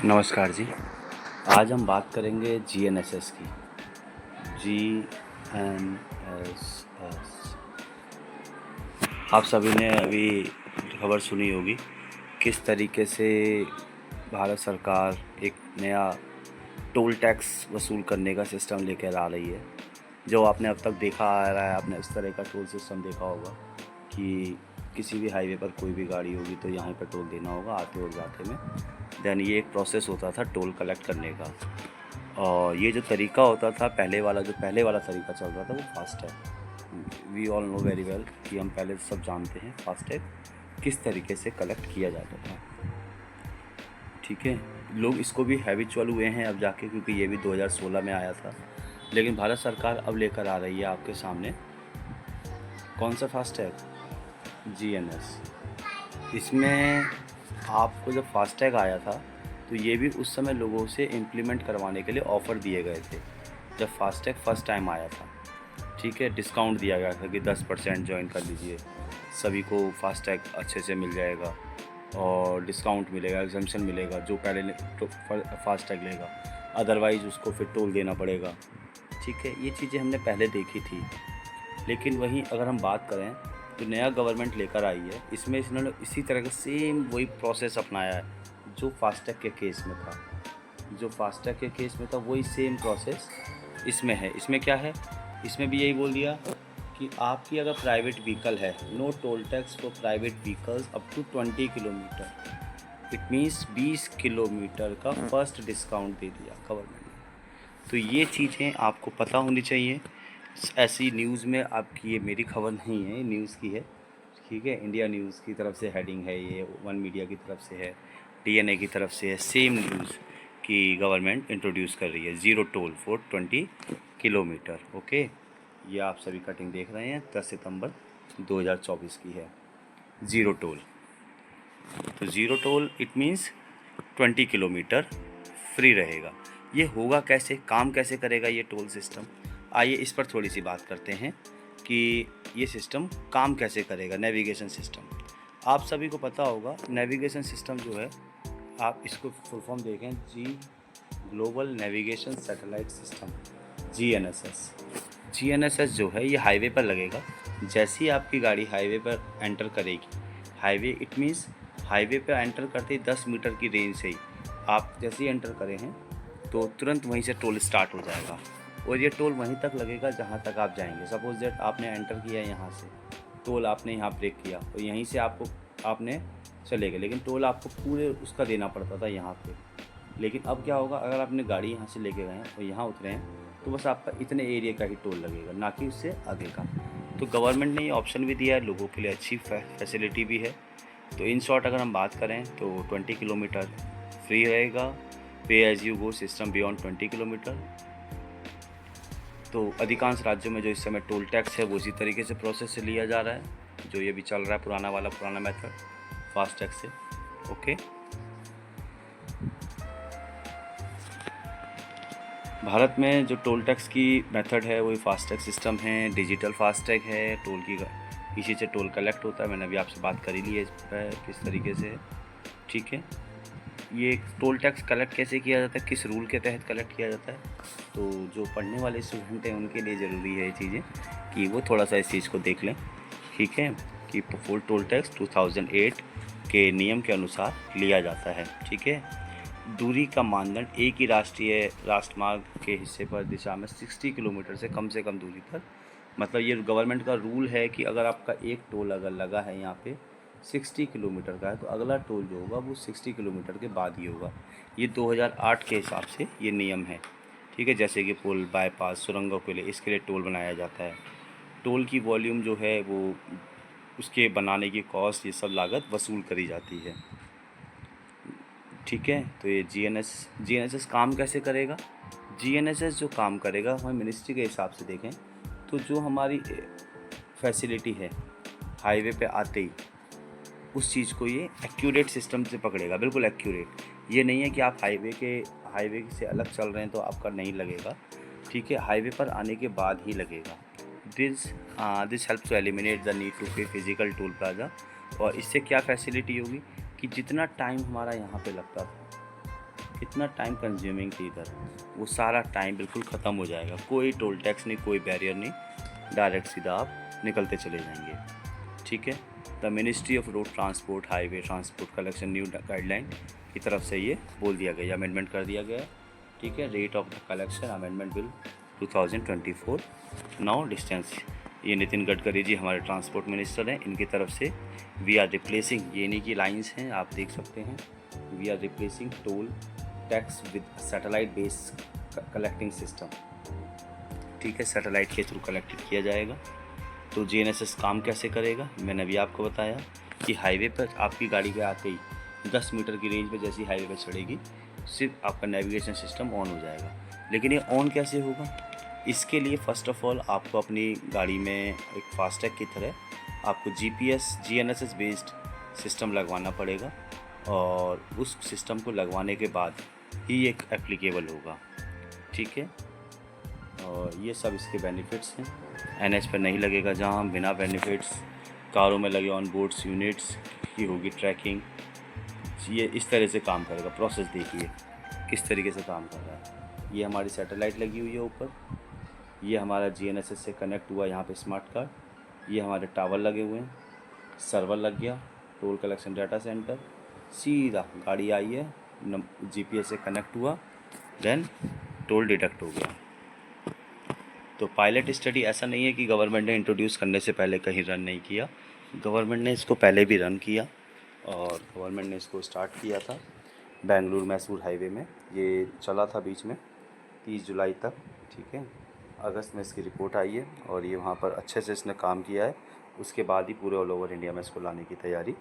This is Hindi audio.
नमस्कार जी। आज हम बात करेंगे जीएनएसएस की। जीएनएसएस। आप सभी ने अभी खबर सुनी होगी किस तरीके से भारत सरकार एक नया टोल टैक्स वसूल करने का सिस्टम लेकर आ रही है। जो आपने अब तक देखा आ रहा है, आपने इस तरह का टोल सिस्टम देखा होगा कि किसी भी हाईवे पर कोई भी गाड़ी होगी तो यहाँ पर टोल देना होगा आते और जाते में। देन ये एक प्रोसेस होता था टोल कलेक्ट करने का, और ये जो तरीका होता था पहले वाला तरीका चल रहा था वो FASTag. We all know very well कि हम पहले सब जानते हैं फास्टैग किस तरीके से कलेक्ट किया जाता था। ठीक है, लोग इसको भी हैबिचुअल हुए हैं अब जाके, क्योंकि ये भी 2016 में आया था। लेकिन भारत सरकार अब लेकर आ रही है आपके सामने कौन सा फास्टैग, जीएनएस। इसमें आपको जब फास्टैग आया था तो ये भी उस समय लोगों से इम्प्लीमेंट करवाने के लिए ऑफ़र दिए गए थे जब फास्टैग फर्स्ट टाइम आया था। ठीक है, डिस्काउंट दिया गया था कि 10% ज्वाइन कर लीजिए, सभी को फास्टैग अच्छे से मिल जाएगा और डिस्काउंट मिलेगा, एग्जम्पशन मिलेगा जो पहले तो फास्टैग लेगा, अदरवाइज़ उसको फिर टोल देना पड़ेगा। ठीक है, ये चीज़ें हमने पहले देखी थी। लेकिन वहीं अगर हम बात करें तो नया गवर्नमेंट लेकर आई है, इसमें इन्होंने इसी तरह का सेम वही प्रोसेस अपनाया है जो फास्टैग के केस में था। वही सेम प्रोसेस इसमें है। इसमें क्या है, इसमें भी यही बोल दिया कि आपकी अगर प्राइवेट व्हीकल है, no toll tax for private vehicles up to 20 kilometre. It means 20 kilometre का फर्स्ट डिस्काउंट दे दिया गवर्नमेंट ने। तो ये चीज़ें आपको पता होनी चाहिए। ऐसी न्यूज़ में आपकी, ये मेरी खबर नहीं है, ये न्यूज़ की है। ठीक है, इंडिया न्यूज़ की तरफ से हेडिंग है, ये वन मीडिया की तरफ से है, डीएनए की तरफ से है, सेम न्यूज़ कि गवर्नमेंट इंट्रोड्यूस कर रही है zero toll for 20 kilometre. Okay, ये आप सभी कटिंग देख रहे हैं 10 सितंबर 2024 की है, ज़ीरो टोल। तो zero toll it means 20 kilometre free रहेगा। ये होगा कैसे, काम कैसे करेगा ये टोल सिस्टम, आइए इस पर थोड़ी सी बात करते हैं कि ये सिस्टम काम कैसे करेगा। नेविगेशन सिस्टम आप सभी को पता होगा, नेविगेशन सिस्टम जो है, आप इसको फुल फॉर्म देखें, G global navigation satellite system, GNSS जो है ये हाईवे पर लगेगा। जैसे ही आपकी गाड़ी हाईवे पर एंटर करेगी, हाईवे इट मीन्स हाईवे पर एंटर करते ही 10 मीटर की रेंज से ही आप जैसे ही एंटर करें हैं तो तुरंत वहीं से टोल स्टार्ट हो जाएगा, और ये टोल वहीं तक लगेगा जहाँ तक आप जाएंगे। सपोज दैट आपने एंटर किया यहाँ से, टोल आपने यहाँ ब्रेक किया और यहीं से आपने चले गए, लेकिन टोल आपको पूरे उसका देना पड़ता था यहाँ पे। लेकिन अब क्या होगा, अगर आपने गाड़ी यहाँ से लेके गए हैं और यहाँ उतरे हैं तो बस आपका इतने एरिया का ही टोल लगेगा, ना कि उससे आगे का। तो गवर्नमेंट ने ये ऑप्शन भी दिया है, लोगों के लिए अच्छी फैसिलिटी भी है। तो इन शॉर्ट अगर हम बात करें तो 20 किलोमीटर फ्री रहेगा, pay as you go system beyond 20 kilometre. तो अधिकांश राज्यों में जो इस समय टोल टैक्स है वो इसी तरीके से प्रोसेस से लिया जा रहा है, जो ये भी चल रहा है पुराना मेथड फास्टैग से। ओके, भारत में जो टोल टैक्स की मेथड है वही फास्टैग सिस्टम है, डिजिटल फास्टैग है, टोल की इसी से टोल कलेक्ट होता है। मैंने अभी आपसे बात करी ली है इस पर किस तरीके से है। ठीक है, ये टोल टैक्स कलेक्ट कैसे किया जाता है, किस रूल के तहत कलेक्ट किया जाता है, तो जो पढ़ने वाले स्टूडेंट हैं उनके लिए ज़रूरी है ये चीज़ें कि वो थोड़ा सा इस चीज़ को देख लें। ठीक है, कि फुल टोल टैक्स 2008 के नियम के अनुसार लिया जाता है। ठीक है, दूरी का मानदंड एक ही राष्ट्रीय राजमार्ग के हिस्से पर दिशा में 60 किलोमीटर से कम दूरी पर, मतलब ये गवर्नमेंट का रूल है कि अगर आपका एक टोल अगर लगा है यहाँ पे 60 किलोमीटर का है तो अगला टोल जो होगा वो 60 किलोमीटर के बाद ही होगा। ये 2008 के हिसाब से ये नियम है। ठीक है, जैसे कि पुल, बाईपास, सुरंगों के लिए इसके लिए टोल बनाया जाता है। टोल की वॉल्यूम जो है वो उसके बनाने की कॉस्ट, ये सब लागत वसूल करी जाती है। ठीक है, तो ये जीएनएसएस काम कैसे करेगा। जीएनएसएस जो काम करेगा, हमारी मिनिस्ट्री के हिसाब से देखें तो जो हमारी फैसिलिटी है हाईवे पे आते ही, उस चीज़ को ये एक्यूरेट सिस्टम से पकड़ेगा, बिल्कुल एक्यूरेट। ये नहीं है कि आप हाईवे से अलग चल रहे हैं तो आपका नहीं लगेगा। ठीक है, हाईवे पर आने के बाद ही लगेगा। This help to eliminate the need to pay physical toll plaza. और इससे क्या फैसिलिटी होगी कि जितना टाइम हमारा यहाँ पे लगता था इतना टाइम कंज्यूमिंग थी इधर, वो सारा टाइम बिल्कुल ख़त्म हो जाएगा। कोई टोल टैक्स नहीं, कोई बैरियर नहीं, डायरेक्ट सीधा आप निकलते चले जाएंगे। ठीक है। The ministry of road transport highway transport collection new guideline की तरफ से ये बोल दिया गया, अमेंडमेंट कर दिया गया। ठीक है। Rate of the collection amendment bill 2024 now distance. ये नितिन गडकरी जी हमारे ट्रांसपोर्ट मिनिस्टर हैं, इनकी तरफ से वी आर रिप्लेसिंग, ये नहीं की लाइन्स हैं, आप देख सकते हैं, we are replacing toll tax with satellite based collecting system. ठीक है। सैटेलाइट के थ्रू कलेक्टेड किया जाएगा। तो GNSS काम कैसे करेगा, मैंने अभी आपको बताया कि हाईवे पर आपकी गाड़ी पे आते ही 10 मीटर की रेंज पे जैसी हाईवे पर चढ़ेगी, सिर्फ आपका नेविगेशन सिस्टम ऑन हो जाएगा। लेकिन ये ऑन कैसे होगा, इसके लिए फ़र्स्ट ऑफ़ ऑल आपको अपनी गाड़ी में एक फास्टैग की तरह आपको GNSS बेस्ड सिस्टम लगवाना पड़ेगा, और उस सिस्टम को लगवाने के बाद ही एक एप्लीकेबल होगा। ठीक है। और ये सब इसके बेनिफिट्स हैं। NH पर नहीं लगेगा, जहाँ हम बिना बेनिफिट्स कारों में लगे ऑन बोर्ड्स यूनिट्स की होगी ट्रैकिंग। ये इस तरह से काम करेगा। प्रोसेस देखिए किस तरीके से काम कर रहा है। ये हमारी सैटेलाइट लगी हुई है ऊपर, ये हमारा GNSS से कनेक्ट हुआ यहाँ पे स्मार्ट कार्ड, ये हमारे टावर लगे हुए हैं, सर्वर लग गया, टोल कलेक्शन डाटा सेंटर, सीधा गाड़ी आई है, GPS से कनेक्ट हुआ, देन टोल डिडक्ट हो गया। तो पायलट स्टडी ऐसा नहीं है कि गवर्नमेंट ने इंट्रोड्यूस करने से पहले कहीं रन नहीं किया, गवर्नमेंट ने इसको पहले भी रन किया, और गवर्नमेंट ने इसको स्टार्ट किया था बेंगलुरु मैसूर हाईवे में। ये चला था बीच में 30 जुलाई तक। ठीक है। अगस्त में इसकी रिपोर्ट आई है, और ये वहाँ पर अच्छे से इसने काम किया है। उसके बाद ही पूरे ऑल ओवर इंडिया में इसको लाने की तैयारी